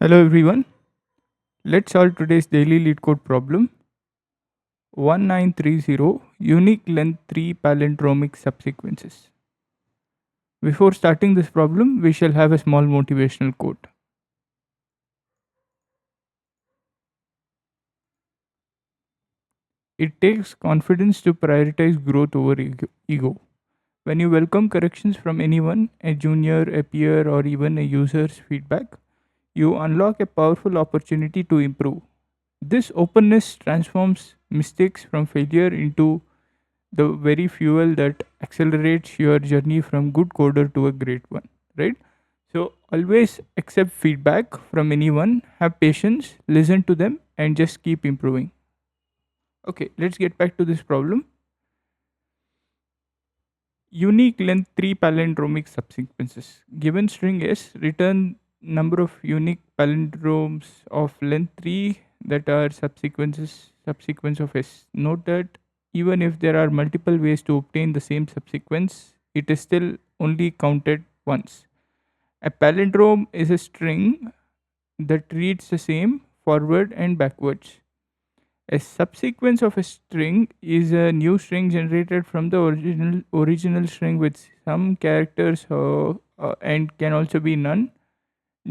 Hello everyone. Let's solve today's daily Leetcode problem 1930 unique length 3 palindromic subsequences. Before starting this problem, we shall have a small motivational quote. It takes confidence to prioritize growth over ego. When you welcome corrections from anyone, a junior, a peer, or even a user's feedback, you unlock a powerful opportunity to improve. This openness transforms mistakes from failure into the very fuel that accelerates your journey from good coder to a great one, right? So always accept feedback from anyone, have patience, listen to them, and just keep improving. Okay, let's get back to this problem. Unique length 3 palindromic subsequences. Given string s, return number of unique palindromes of length 3 that are subsequence of s. Note that even if there are multiple ways to obtain the same subsequence, it is still only counted once. A palindrome is a string that reads the same forward and backwards. A subsequence of a string is a new string generated from the original string with some characters and can also be none,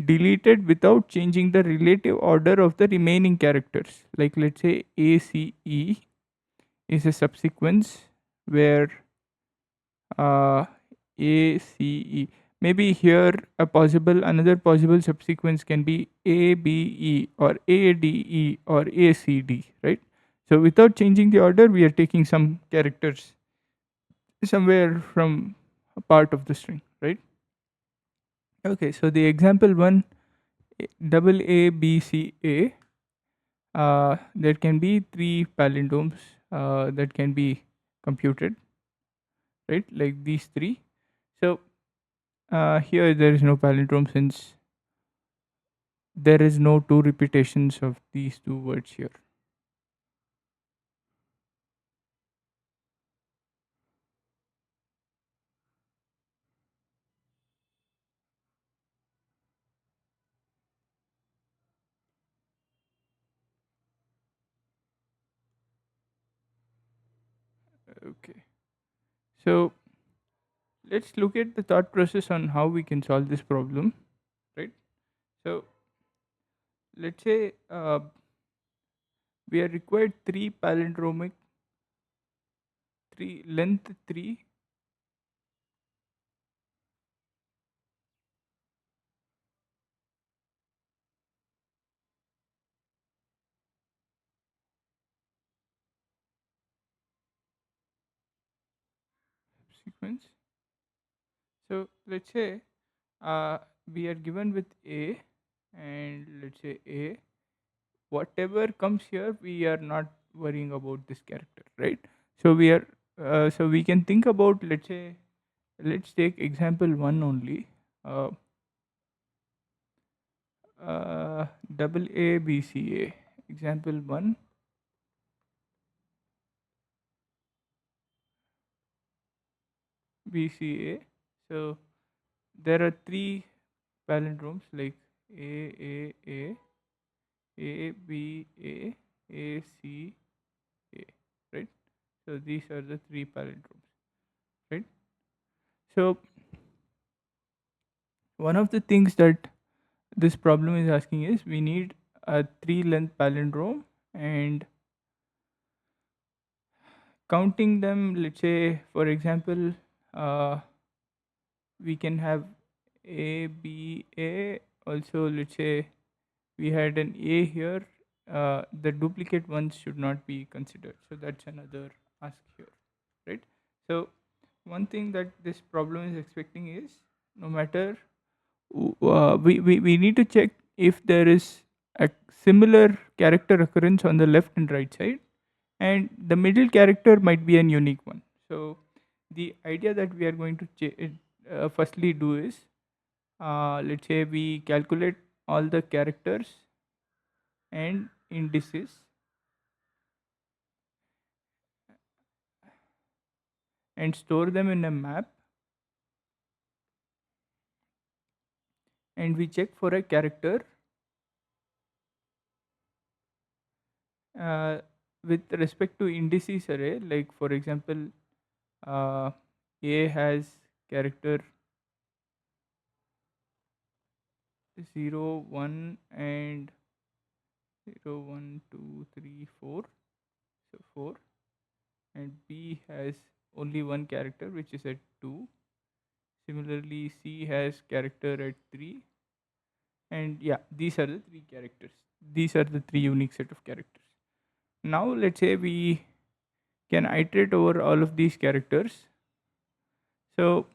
deleted without changing the relative order of the remaining characters. Like let's say ACE is a subsequence where uh, ACE. Maybe here another possible subsequence can be ABE or ADE or ACD, right? So without changing the order, we are taking some characters somewhere from a part of the string, right? Okay, so the example one, double A B C A, there can be three palindromes that can be computed, right? Like these three. So here there is no palindrome since there is no two repetitions of these two words here. Okay. So let's look at the thought process on how we can solve this problem, right? So let's say we are required three palindromic, three length three sequence. So let's say uh, we are given with A, and let's say A, whatever comes here, we are not worrying about this character, right? So we are so we can think about, let's say, let's take example one only. Uh, Double A B C A. Example one, B C A. So there are three palindromes like A A B A C A, right? So these are the three palindromes, right? So one of the things that this problem is asking is we need a three length palindrome, and counting them, let's say for example, uh, we can have A B A. Also, let's say we had an A here, the duplicate ones should not be considered. So that's another ask here, right? So one thing that this problem is expecting is, no matter we need to check if there is a similar character occurrence on the left and right side, and the middle character might be an unique one. So the idea that we are going to firstly do is, let's say we calculate all the characters and indices and store them in a map, and we check for a character uh, with respect to indices array, like for example, uh, a has character 0 1 and 0 1 2 3 4, so 4, and b has only one character which is at 2. Similarly, c has character at 3, and yeah, these are the three characters. These are the three unique set of characters. Now let's say we can iterate over all of these characters. So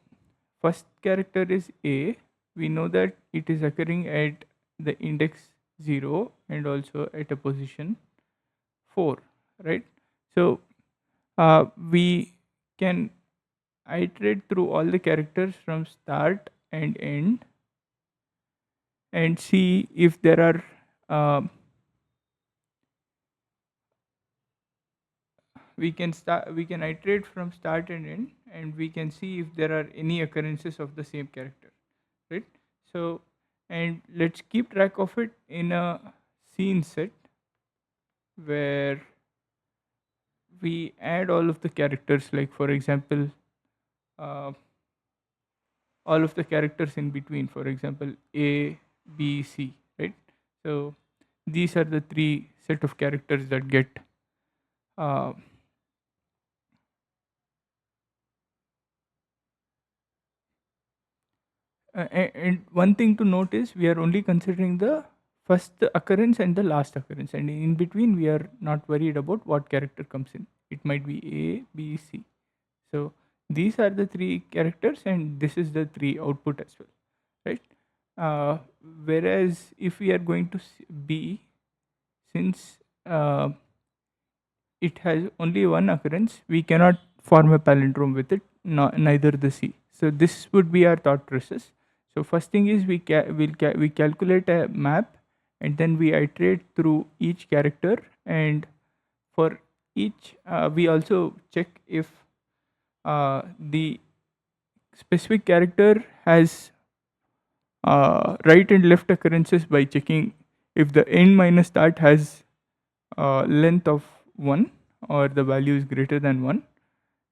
first character is a. We know that it is occurring at the index 0 and also at a position 4, right? So we can iterate through all the characters from start and end and see if there are we can iterate from start and end, and we can see if there are any occurrences of the same character, right? So, and let's keep track of it in a scene set where we add all of the characters, like for example, uh, all of the characters in between, for example, a b c, right? So these are the three set of characters that get uh, and one thing to note is we are only considering the first occurrence and the last occurrence, and in between we are not worried about what character comes in. It might be a b c. So these are the three characters and this is the three output as well, right? uh, Whereas if we are going to b, since it has only one occurrence, we cannot form a palindrome with it, neither the C. So this would be our thought process. So first thing is we calculate a map, and then we iterate through each character, and for each we also check if the specific character has right and left occurrences by checking if the end minus start has length of 1 or the value is greater than 1,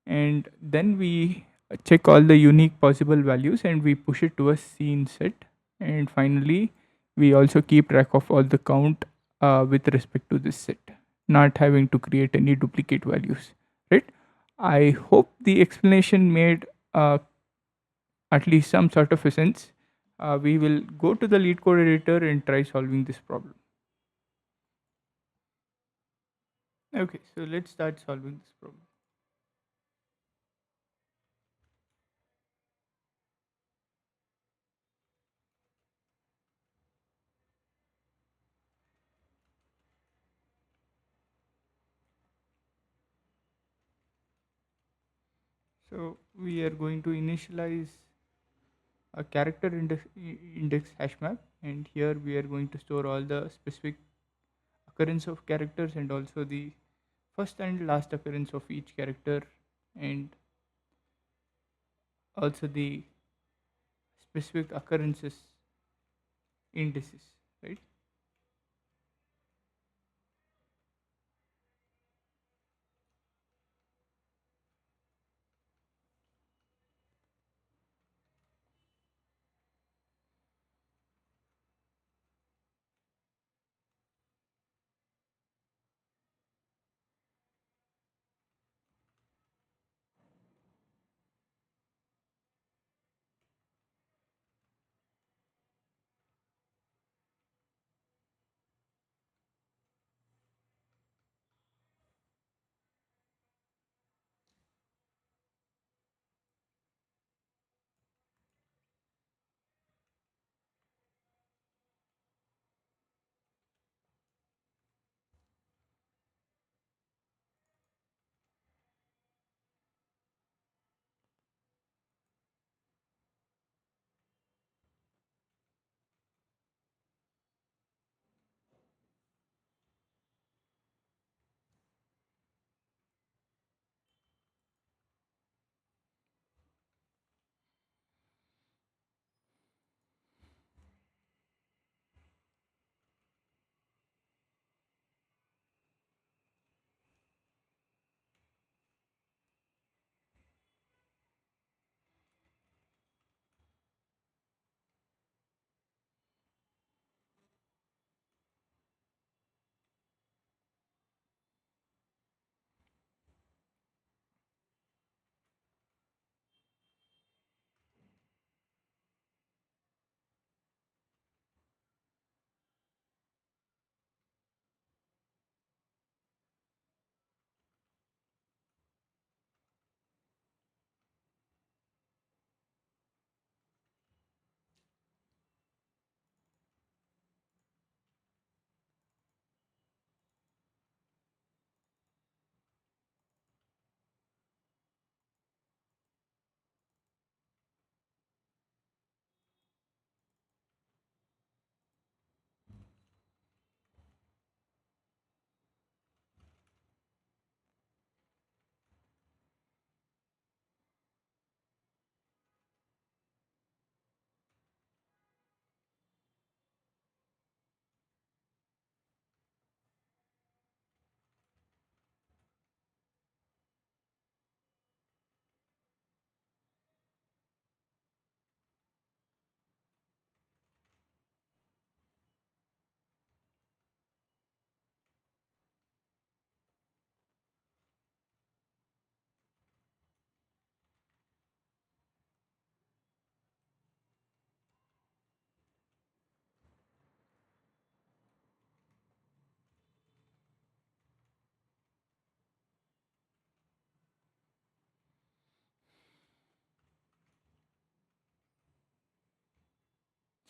and then we check all the unique possible values and we push it to a scene set, and finally we also keep track of all the count with respect to this set, not having to create any duplicate values, right? I hope the explanation made at least some sort of a sense. We will go to the lead code editor and try solving this problem. Okay, so let's start solving this problem. So we are going to initialize a character index hash map, and here we are going to store all the specific occurrence of characters and also the first and last occurrence of each character, and also the specific occurrences indices, right?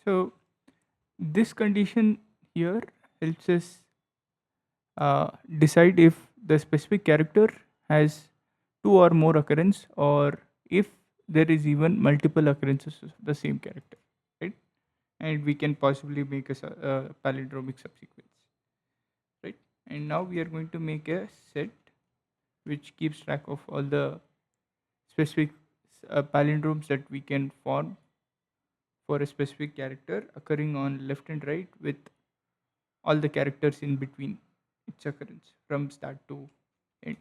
So this condition here helps us decide if the specific character has two or more occurrence, or if there is even multiple occurrences of the same character, right? And we can possibly make a palindromic subsequence, right? And now we are going to make a set which keeps track of all the specific palindromes that we can form for a specific character occurring on left and right, with all the characters in between its occurrence from start to end.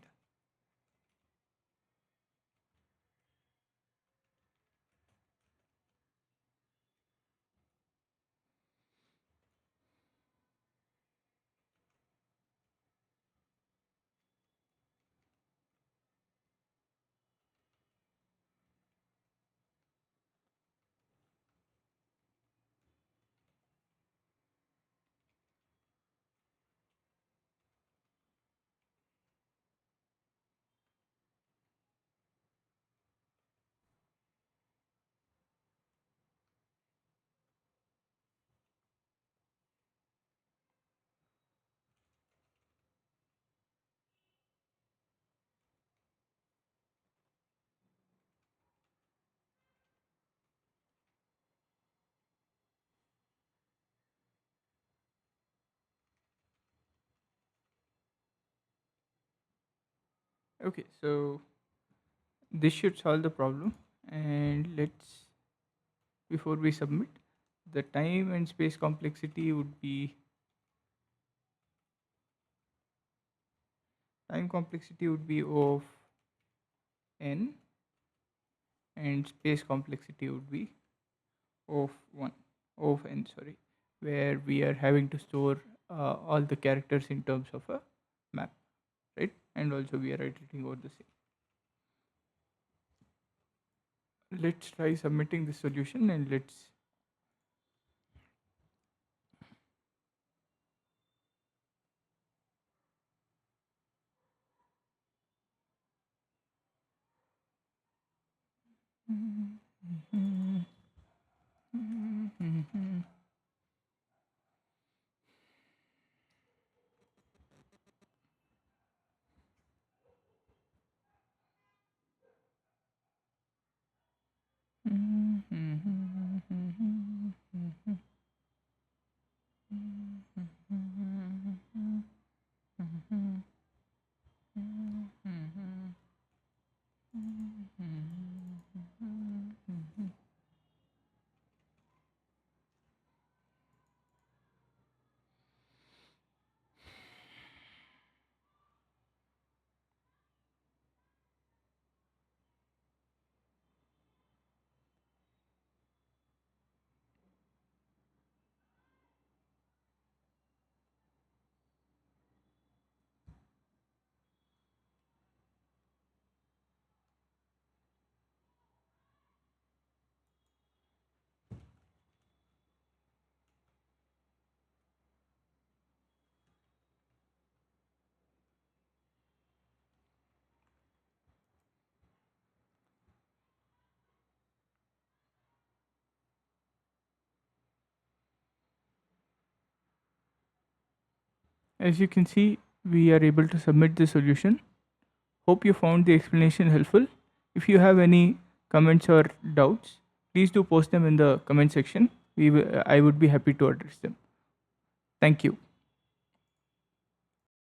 Okay, so this should solve the problem. And let's, before we submit, the time and space complexity would be, time complexity would be O of n, and space complexity would be O of 1, O of n, sorry, where we are having to store all the characters in terms of a map, right? And also we are iterating over the same. Let's try submitting the solution, and let's, as you can see, we are able to submit the solution. Hope you found the explanation helpful. If you have any comments or doubts, please do post them in the comment section. I would be happy to address them. Thank you.